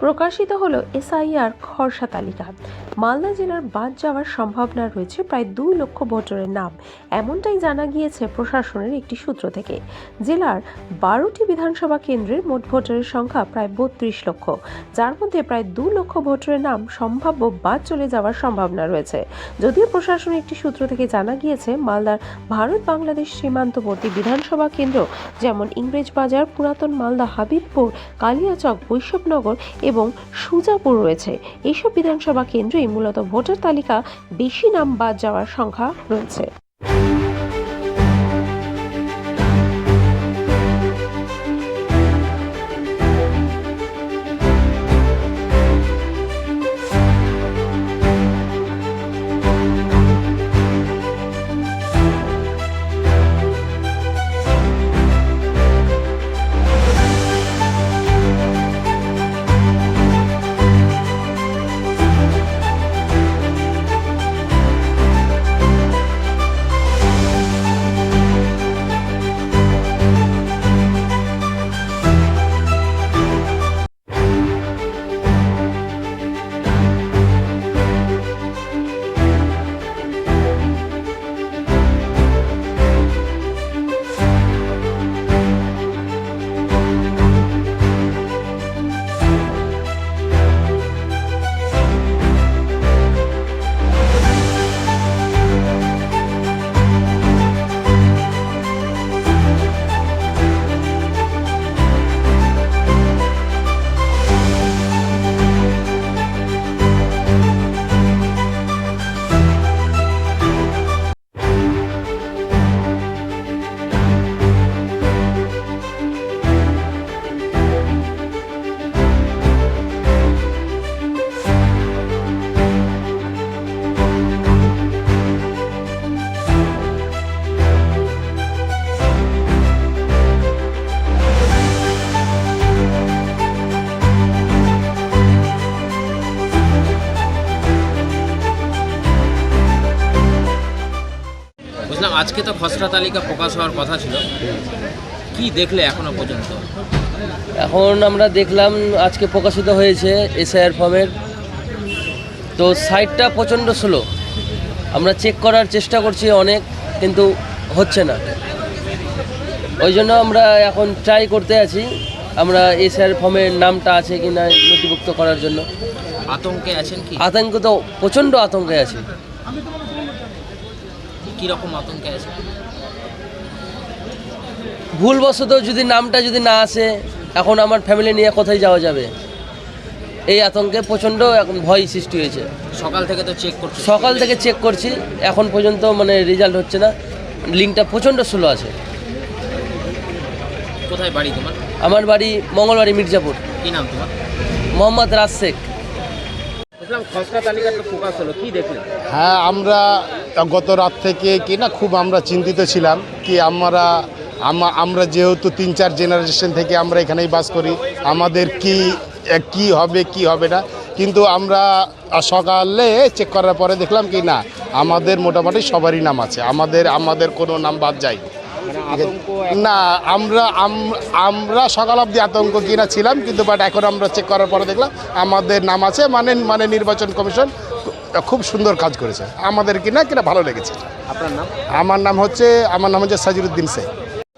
প্রকাশিত হলো এসআইআর খসড়া তালিকা। মালদা জেলার বাদ যাওয়ার সম্ভাবনা রয়েছে প্রায় 2 লক্ষ ভোটারের নাম, এমনটাই জানা গিয়েছে প্রশাসনের একটি সূত্র থেকে। জেলার 12টি বিধানসভা কেন্দ্রের মোট ভোটারের সংখ্যা প্রায় 32 লক্ষ, যার মধ্যে প্রায় 2 লক্ষ ভোটারের নাম সম্ভাব্য বাদ চলে যাওয়ার সম্ভাবনা রয়েছে। যদিও প্রশাসনের একটি সূত্র থেকে জানা গিয়েছে মালদার ভারত বাংলাদেশ সীমান্তবর্তী বিধানসভা কেন্দ্র যেমন ইংরেজবাজার, পুরাতন মালদা, হাবিবপুর, কালিয়াচক, বৈষ্ণবনগর এবং সুজাপুর রয়েছে। এইসব বিধানসভা কেন্দ্রেই মূলত ভোটার তালিকা বেশি নাম বাদ যাওয়ার সংখ্যা রয়েছে। বুঝলাম, আজকে তো খসড়া তালিকা প্রকাশ হওয়ার কথা ছিল, কি দেখলে এখনো পর্যন্ত? এখন আমরা দেখলাম আজকে প্রকাশিত হয়েছে এসআইআর ফর্মের, তো সাইটটা প্রচণ্ড স্লো। আমরা চেক করার চেষ্টা করছি অনেক, কিন্তু হচ্ছে না। ওই জন্য আমরা এখন ট্রাই করতে আছি আমরা এসআইআর ফর্মের নামটা আছে কি না নথিভুক্ত করার জন্য। আতঙ্কে আছেন কি? আতঙ্ক তো প্রচণ্ড আতঙ্কে আছে। কীরকম আতঙ্কে আছে? ভুলবশত যদি নামটা যদি না আসে, এখন আমার ফ্যামিলি নিয়ে কোথায় যাওয়া যাবে, এই আতঙ্কে প্রচণ্ড এখন ভয় সৃষ্টি হয়েছে। সকাল থেকে তো চেক করছি, সকাল থেকে চেক করছি, এখন পর্যন্ত মানে রেজাল্ট হচ্ছে না, লিঙ্কটা প্রচণ্ড স্লো আছে। কোথায় বাড়ি তোমার? আমার বাড়ি মঙ্গলবাড়ি, মির্জাপুর। কি নাম তোমার? মোহাম্মদ রাজ শেখ। বুঝলাম, খসড়া তালিকাটা প্রকাশ হলো, কি দেখলেন? হ্যাঁ, আমরা গত রাত থেকে খুব আমরা চিন্তিত ছিলাম কি আমরা যেহেতু 3-4 জেনারেশন থেকে আমরা এখানেই বাস করি, আমাদের কি হবে কি হবে না। কিন্তু আমরা সকালে চেক করার পরে দেখলাম কি না, আমাদের মোটামুটি সবারই নাম আছে, আমাদের কোনো নাম বাদ যায় না। আমরা সকাল অবধি আতঙ্ক কিনা ছিলাম, কিন্তু এখন আমরা চেক করার পরে দেখলাম আমাদের নাম আছে। মানে নির্বাচন কমিশন খুব সুন্দর কাজ করেছে, আমাদের কিনা ভালো লেগেছে। আপনার নাম? আমার নাম হচ্ছে সাজিরুদ্দিন শেখ।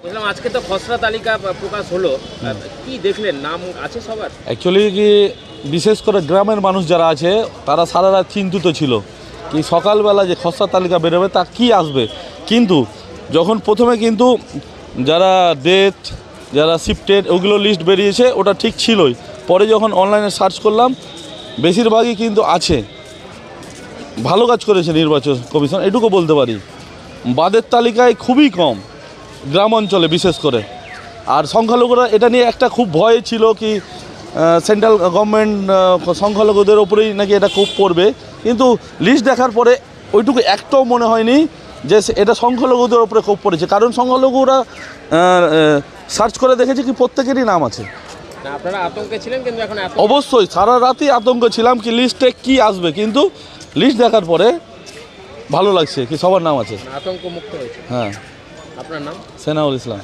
বুঝলাম, আজকে তো খসড়া তালিকা প্রকাশ হলো, কি দেখলেন? নাম আছে সবার? অ্যাকচুয়ালি কি, বিশেষ করে গ্রামের মানুষ যারা আছে তারা সারা রাত চিন্তিত ছিল কি সকালবেলা যে খসড়া তালিকা বেরোবে তা কি আসবে। কিন্তু যখন প্রথমে কিন্তু যারা ডেথ, যারা শিফটেড, ওগুলো লিস্ট বেরিয়েছে, ওটা ঠিক ছিলই। পরে যখন অনলাইনে সার্চ করলাম, বেশিরভাগই কিন্তু আছে। ভালো কাজ করেছে নির্বাচন কমিশন, এটুকু বলতে পারি। বাদের তালিকায় খুবই কম গ্রাম অঞ্চলে বিশেষ করে। আর সংখ্যালঘুরা এটা নিয়ে একটা খুব ভয় ছিল কি সেন্ট্রাল গভর্নমেন্ট সংখ্যালঘুদের ওপরেই নাকি এটা খুব পড়বে, কিন্তু লিস্ট দেখার পরে ওইটুকু একটাও মনে হয়নি যে এটা সংখ্যালঘুদের ওপরে খুব পড়েছে। কারণ সংখ্যালঘুরা সার্চ করে দেখেছে কি প্রত্যেকেরই নাম আছে। আপনারা আতঙ্কে ছিলেন, কিন্তু এখন অবশ্যই সারা রাতই আতঙ্ক ছিলাম কি লিস্টে কি আসবে, কিন্তু লিস্ট দেখার পরে ভালো লাগছে কি সবার নাম আছে, আতঙ্ক মুক্ত হয়েছে। হ্যাঁ। আপনার নাম? সেনাউল ইসলাম।